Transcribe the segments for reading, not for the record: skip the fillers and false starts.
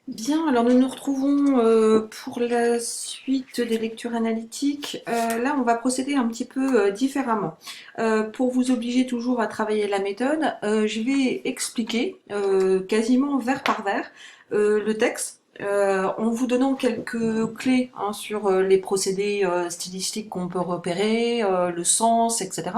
Bien, alors nous nous retrouvons pour la suite des lectures analytiques. Là, on va procéder un petit peu différemment. Pour vous obliger toujours à travailler la méthode, je vais expliquer quasiment vers par vers le texte. En vous donnant quelques clés hein, sur les procédés stylistiques qu'on peut repérer, le sens, etc.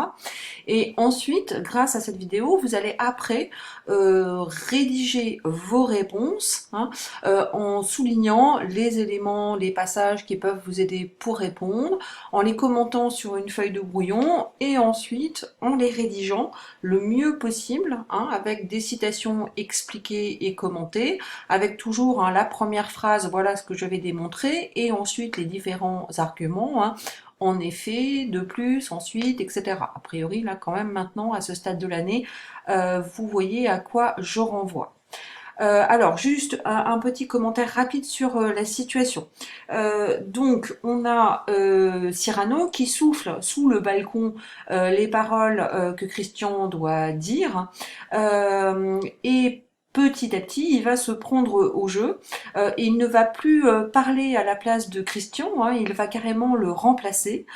Et ensuite, grâce à cette vidéo, vous allez après rédiger vos réponses hein, en soulignant les éléments, les passages qui peuvent vous aider pour répondre, en les commentant sur une feuille de brouillon et ensuite en les rédigeant le mieux possible hein, avec des citations expliquées et commentées, avec toujours hein, la première phrase, voilà ce que je vais démontrer, et ensuite les différents arguments. Hein, en effet, de plus, ensuite, etc. A priori, là, quand même, maintenant, à ce stade de l'année, vous voyez à quoi je renvoie. Alors, juste un petit commentaire rapide sur la situation. Donc, on a Cyrano qui souffle sous le balcon les paroles que Christian doit dire. Et petit à petit, il va se prendre au jeu et il ne va plus parler à la place de Christian, hein, il va carrément le remplacer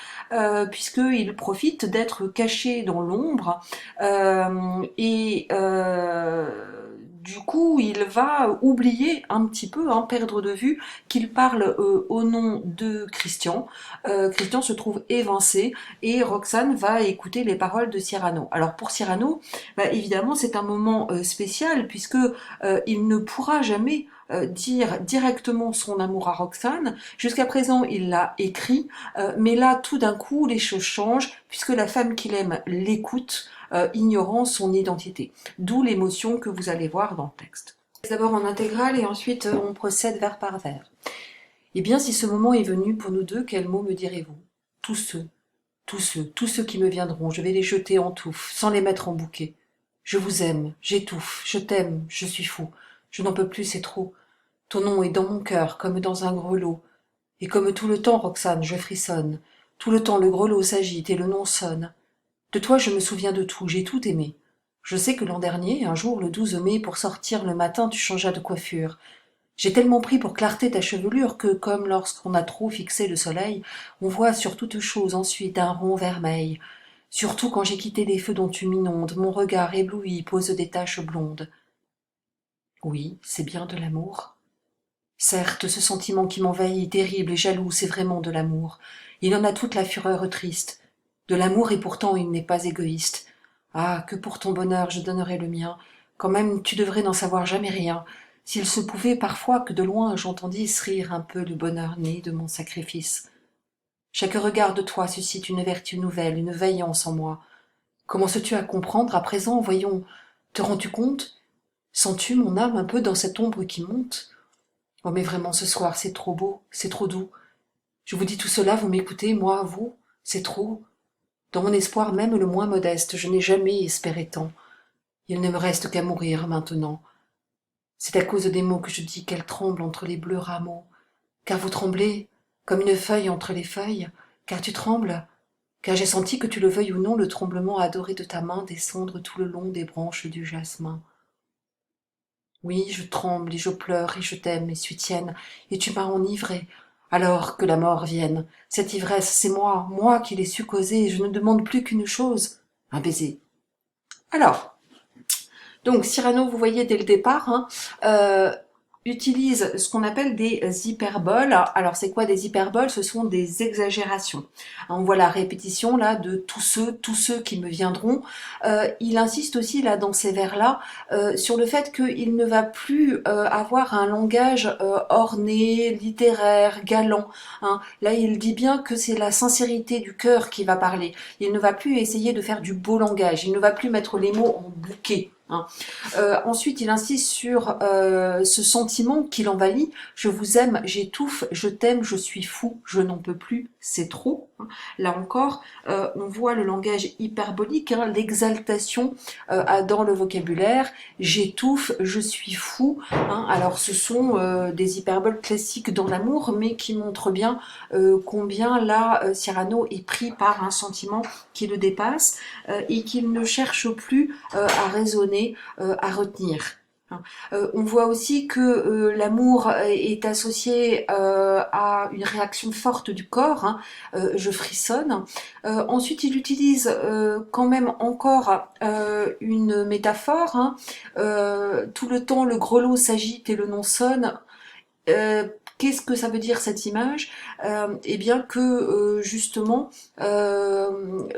puisqu'il profite d'être caché dans l'ombre et du coup, il va oublier un petit peu, hein, perdre de vue qu'il parle au nom de Christian. Christian se trouve évincé et Roxane va écouter les paroles de Cyrano. Alors pour Cyrano, bah, évidemment, c'est un moment spécial puisque il ne pourra jamais dire directement son amour à Roxane. Jusqu'à présent, il l'a écrit, mais là, tout d'un coup, les choses changent puisque la femme qu'il aime l'écoute, ignorant son identité. D'où l'émotion que vous allez voir dans le texte. D'abord en intégrale et ensuite on procède vers par vers. Eh bien, si ce moment est venu pour nous deux, quels mots me direz-vous? Tous ceux, tous ceux qui me viendront, je vais les jeter en touffe, sans les mettre en bouquet. Je vous aime, j'étouffe, je t'aime, je suis fou, je n'en peux plus, c'est trop. Ton nom est dans mon cœur, comme dans un grelot. Et comme tout le temps, Roxane, je frissonne. Tout le temps, le grelot s'agite et le nom sonne. De toi, je me souviens de tout, j'ai tout aimé. Je sais que l'an dernier, un jour, le 12 mai, pour sortir le matin, tu changeas de coiffure. J'ai tellement pris pour clarté ta chevelure que, comme lorsqu'on a trop fixé le soleil, on voit sur toute chose ensuite un rond vermeil. Surtout quand j'ai quitté les feux dont tu m'inondes, mon regard ébloui pose des taches blondes. Oui, c'est bien de l'amour. Certes, ce sentiment qui m'envahit, terrible et jaloux, c'est vraiment de l'amour. Il en a toute la fureur triste. De l'amour et pourtant il n'est pas égoïste. Ah, que pour ton bonheur je donnerais le mien. Quand même tu devrais n'en savoir jamais rien. S'il se pouvait parfois que de loin j'entendisse rire un peu le bonheur né de mon sacrifice. Chaque regard de toi suscite une vertu nouvelle, une vaillance en moi. Commences-tu à comprendre à présent, voyons, te rends-tu compte? Sens-tu mon âme un peu dans cette ombre qui monte? Oh mais vraiment ce soir c'est trop beau, c'est trop doux. Je vous dis tout cela, vous m'écoutez, moi, vous, c'est trop. Dans mon espoir même le moins modeste, je n'ai jamais espéré tant. Il ne me reste qu'à mourir maintenant. C'est à cause des mots que je dis qu'elle tremble entre les bleus rameaux. Car vous tremblez, comme une feuille entre les feuilles, car tu trembles, car j'ai senti que tu le veuilles ou non, le tremblement adoré de ta main descendre tout le long des branches du jasmin. Oui, je tremble et je pleure et je t'aime et suis tienne, et tu m'as enivré. Alors que la mort vienne, cette ivresse, c'est moi qui l'ai su causer, et je ne demande plus qu'une chose, un baiser. Alors, donc Cyrano, vous voyez dès le départ, hein, utilise ce qu'on appelle des hyperboles. Alors c'est quoi des hyperboles? Ce sont des exagérations. On voit la répétition là de tous ceux qui me viendront. Il insiste aussi là dans ces vers-là sur le fait qu'il ne va plus avoir un langage orné, littéraire, galant. Hein. Là il dit bien que c'est la sincérité du cœur qui va parler. Il ne va plus essayer de faire du beau langage. Il ne va plus mettre les mots en bouquet. Hein. Ensuite, il insiste sur ce sentiment qui l'envahit. Je vous aime, j'étouffe, je t'aime, je suis fou, je n'en peux plus, c'est trop. Là encore, on voit le langage hyperbolique, hein, l'exaltation dans le vocabulaire. J'étouffe, je suis fou. Hein. Alors, ce sont des hyperboles classiques dans l'amour, mais qui montrent bien combien là, Cyrano est pris par un sentiment qui le dépasse et qu'il ne cherche plus à raisonner, à retenir. hein. On voit aussi que l'amour est associé à une réaction forte du corps, hein. Je frissonne. Ensuite, il utilise quand même encore une métaphore, hein. Tout le temps, le grelot s'agite et le nom sonne. Euh, Qu'est-ce que ça veut dire cette image? Eh bien que justement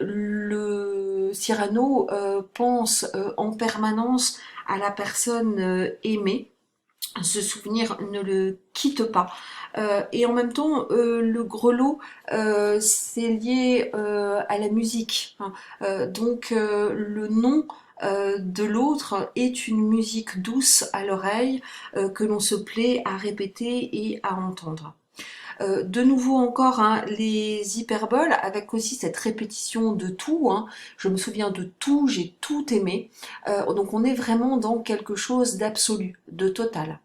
le Cyrano pense en permanence à la personne aimée. Ce souvenir ne le quitte pas. Et en même temps, le grelot, c'est lié à la musique, hein. Donc le nom de l'autre est une musique douce à l'oreille que l'on se plaît à répéter et à entendre. De nouveau encore, hein, les hyperboles, avec aussi cette répétition de tout, hein. Je me souviens de tout, j'ai tout aimé. Donc on est vraiment dans quelque chose d'absolu, de total.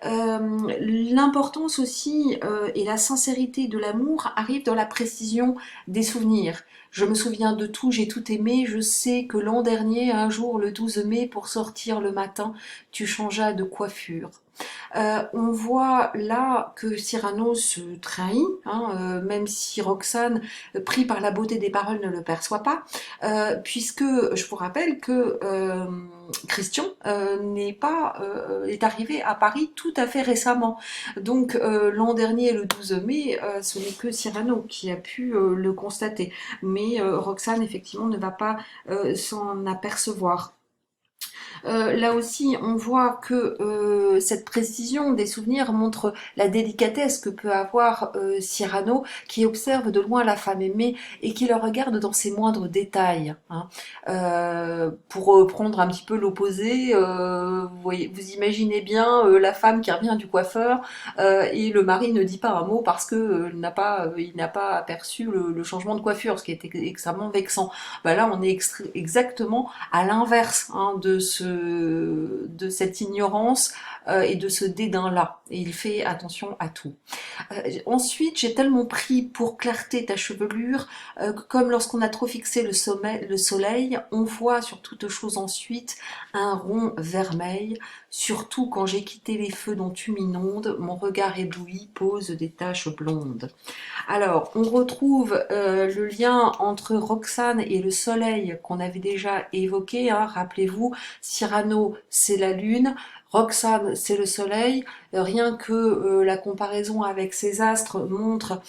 L'importance aussi et la sincérité de l'amour arrivent dans la précision des souvenirs. Je me souviens de tout, j'ai tout aimé, je sais que l'an dernier, un jour, le 12 mai, pour sortir le matin, tu changeas de coiffure. On voit là que Cyrano se trahit, hein, même si Roxane, pris par la beauté des paroles, ne le perçoit pas, puisque je vous rappelle que Christian est arrivé à Paris tout à fait récemment. Donc l'an dernier, le 12 mai, ce n'est que Cyrano qui a pu le constater. Mais Roxane, effectivement, ne va pas s'en apercevoir. Là aussi, on voit que cette précision des souvenirs montre la délicatesse que peut avoir Cyrano, qui observe de loin la femme aimée et qui le regarde dans ses moindres détails, hein. Pour prendre un petit peu l'opposé, vous imaginez bien la femme qui revient du coiffeur et le mari ne dit pas un mot parce que il n'a pas aperçu le changement de coiffure, ce qui est extrêmement vexant. Bah là, on est exactement à l'inverse, hein, de cette ignorance et de ce dédain-là. Et il fait attention à tout. Ensuite, j'ai tellement pris pour clarté ta chevelure que comme lorsqu'on a trop fixé le soleil, on voit sur toute chose ensuite un rond vermeil. Surtout quand j'ai quitté les feux dont tu m'inondes, mon regard ébloui pose des taches blondes. Alors, on retrouve le lien entre Roxane et le soleil qu'on avait déjà évoqué, hein. Rappelez-vous, Cyrano, c'est la lune, Roxane, c'est le soleil. Rien que la comparaison avec ces astres montre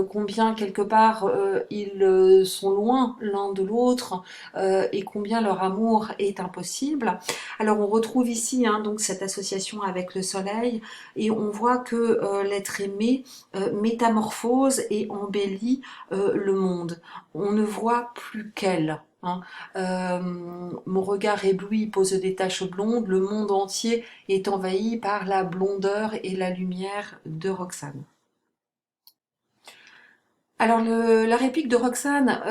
combien quelque part ils sont loin l'un de l'autre et combien leur amour est impossible. Alors on retrouve ici, hein, donc cette association avec le soleil et on voit que l'être aimé métamorphose et embellit le monde. On ne voit plus qu'elle, hein. Mon regard ébloui pose des taches blondes, le monde entier est envahi par la blondeur et la lumière de Roxane. Alors la réplique de Roxane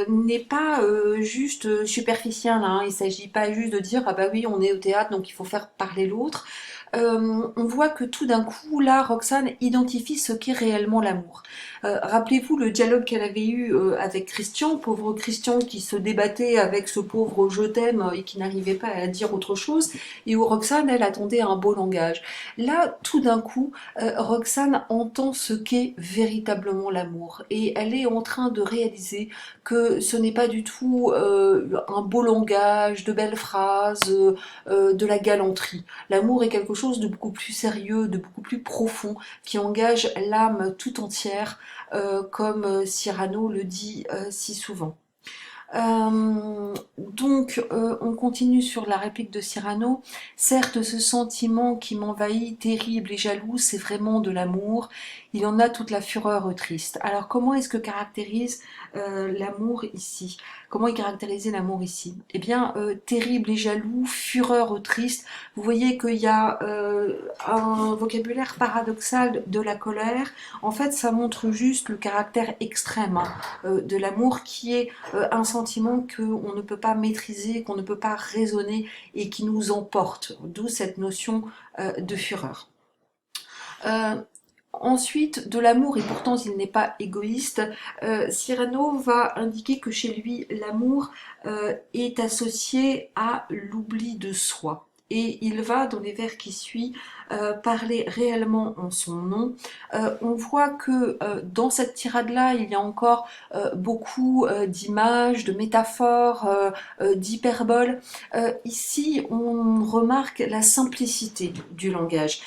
n'est pas juste superficielle, hein. Il ne s'agit pas juste de dire ah bah oui on est au théâtre donc il faut faire parler l'autre. On voit que tout d'un coup, là, Roxane identifie ce qu'est réellement l'amour. Rappelez-vous le dialogue qu'elle avait eu avec Christian, pauvre Christian qui se débattait avec ce pauvre je t'aime et qui n'arrivait pas à dire autre chose, et où Roxane, elle, attendait un beau langage. Là, tout d'un coup, Roxane entend ce qu'est véritablement l'amour, et elle est en train de réaliser que ce n'est pas du tout un beau langage, de belles phrases, de la galanterie. L'amour est quelque chose de beaucoup plus sérieux, de beaucoup plus profond, qui engage l'âme tout entière, comme Cyrano le dit si souvent. On continue sur la réplique de Cyrano. Certes, ce sentiment qui m'envahit, terrible et jaloux, c'est vraiment de l'amour. Il en a toute la fureur triste. Alors, comment est-ce que caractérise l'amour ici? Comment est caractérisé l'amour ici? Eh bien, terrible et jaloux, fureur triste. Vous voyez qu'il y a un vocabulaire paradoxal de la colère. En fait, ça montre juste le caractère extrême, hein, de l'amour qui est un sentiment qu'on ne peut pas maîtriser, qu'on ne peut pas raisonner et qui nous emporte, d'où cette notion de fureur. Euh, Ensuite, de l'amour, et pourtant il n'est pas égoïste, Cyrano va indiquer que chez lui, l'amour est associé à l'oubli de soi. et il va, dans les vers qui suivent, parler réellement en son nom. On voit que dans cette tirade-là, il y a encore beaucoup d'images, de métaphores, d'hyperboles. Ici, on remarque la simplicité du langage.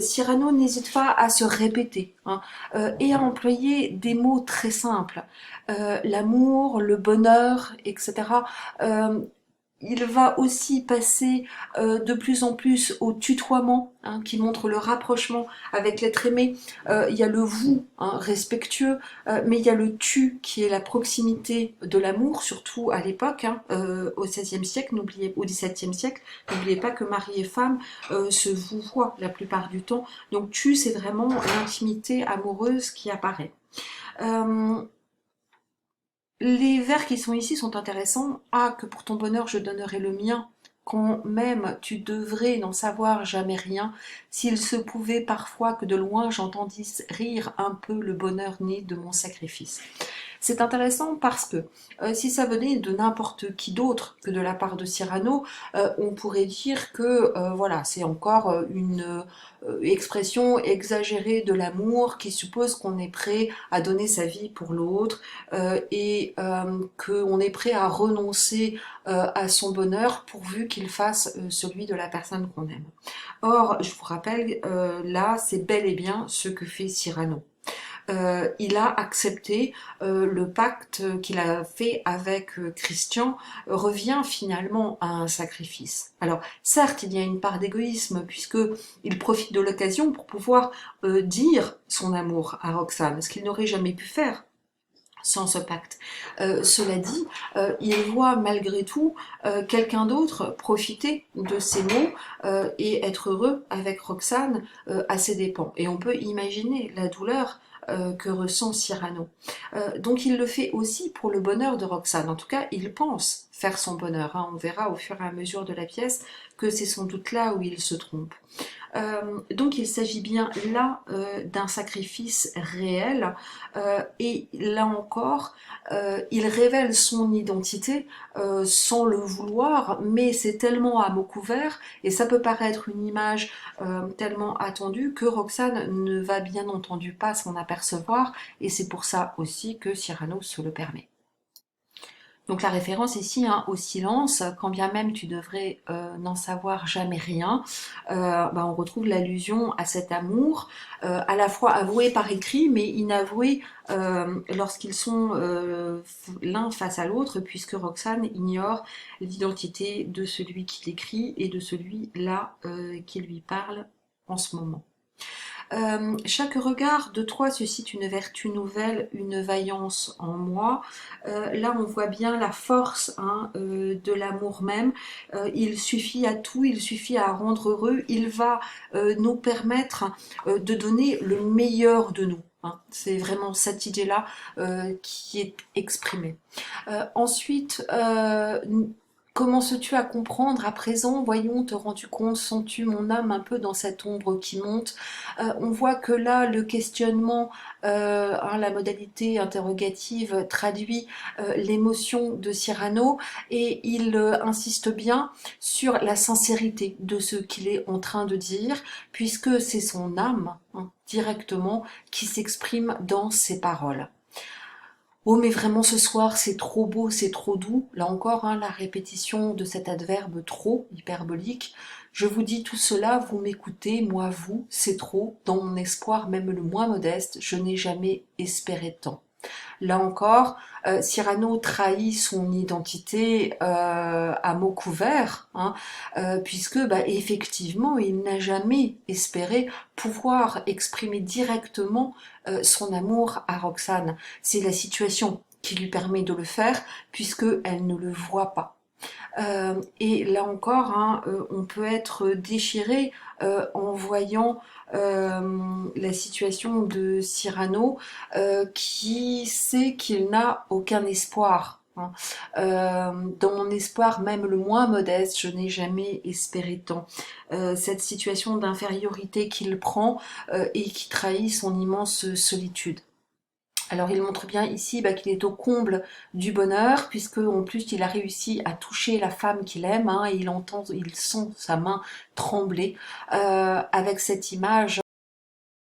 Cyrano n'hésite pas à se répéter, hein, et à employer des mots très simples. L'amour, le bonheur, etc. Euh, il va aussi passer de plus en plus au tutoiement, hein, qui montre le rapprochement avec l'être aimé. Il y a le vous, hein, respectueux, mais il y a le tu, qui est la proximité de l'amour, surtout à l'époque, hein, au XVIe siècle, au XVIIe siècle. N'oubliez pas que mari et femme se vouvoient la plupart du temps. Donc tu, c'est vraiment l'intimité amoureuse qui apparaît. Euh, les vers qui sont ici sont intéressants. Ah, que pour ton bonheur je donnerai le mien. Quand même tu devrais n'en savoir jamais rien, s'il se pouvait parfois que de loin j'entendisse rire un peu le bonheur né de mon sacrifice. C'est intéressant parce que si ça venait de n'importe qui d'autre que de la part de Cyrano, on pourrait dire que voilà, c'est encore une expression exagérée de l'amour qui suppose qu'on est prêt à donner sa vie pour l'autre et qu'on est prêt à renoncer à son bonheur pourvu qu'il fasse celui de la personne qu'on aime. Or, je vous rappelle, là, c'est bel et bien ce que fait Cyrano. Il a accepté le pacte qu'il a fait avec Christian revient finalement à un sacrifice. Alors certes, il y a une part d'égoïsme puisque il profite de l'occasion pour pouvoir dire son amour à Roxane, ce qu'il n'aurait jamais pu faire sans ce pacte. Cela dit, il voit malgré tout quelqu'un d'autre profiter de ces mots et être heureux avec Roxane à ses dépens. Et on peut imaginer la douleur que ressent Cyrano. Donc il le fait aussi pour le bonheur de Roxane. En tout cas, il pense faire son bonheur, hein. On verra au fur et à mesure de la pièce que c'est sans doute là où il se trompe. Donc il s'agit bien là d'un sacrifice réel et là encore il révèle son identité sans le vouloir, mais c'est tellement à mots couverts et ça peut paraître une image tellement attendue que Roxane ne va bien entendu pas s'en apercevoir et c'est pour ça aussi que Cyrano se le permet. Donc la référence ici, hein, au silence, quand bien même tu devrais n'en savoir jamais rien, on retrouve l'allusion à cet amour, à la fois avoué par écrit, mais inavoué lorsqu'ils sont l'un face à l'autre, puisque Roxane ignore l'identité de celui qui l'écrit et de celui-là qui lui parle en ce moment. Chaque regard de toi suscite une vertu nouvelle, une vaillance en moi. Là, on voit bien la force, hein, de l'amour même. Il suffit à tout, il suffit à rendre heureux. Il va nous permettre de donner le meilleur de nous, hein. C'est vraiment cette idée-là qui est exprimée. Ensuite, commences-tu à comprendre à présent, voyons, te rends-tu compte, sens-tu mon âme un peu dans cette ombre qui monte. On voit que là, le questionnement, hein, la modalité interrogative traduit l'émotion de Cyrano et il insiste bien sur la sincérité de ce qu'il est en train de dire, puisque c'est son âme, hein, directement, qui s'exprime dans ses paroles. Oh mais vraiment ce soir c'est trop beau, c'est trop doux. Là encore, hein, la répétition de cet adverbe trop, hyperbolique. Je vous dis tout cela, vous m'écoutez, moi vous, c'est trop. Dans mon espoir même le moins modeste, je n'ai jamais espéré tant. Là encore, Cyrano trahit son identité à mots couverts, hein, puisque effectivement, il n'a jamais espéré pouvoir exprimer directement son amour à Roxane. C'est la situation qui lui permet de le faire, puisqu'elle ne le voit pas. Et là encore, hein, on peut être déchiré en voyant la situation de Cyrano qui sait qu'il n'a aucun espoir, hein. Dans mon espoir, même le moins modeste, je n'ai jamais espéré tant. Cette situation d'infériorité qu'il prend et qui trahit son immense solitude. Alors il montre bien ici qu'il est au comble du bonheur, puisque en plus il a réussi à toucher la femme qu'il aime, hein, et il sent sa main trembler avec cette image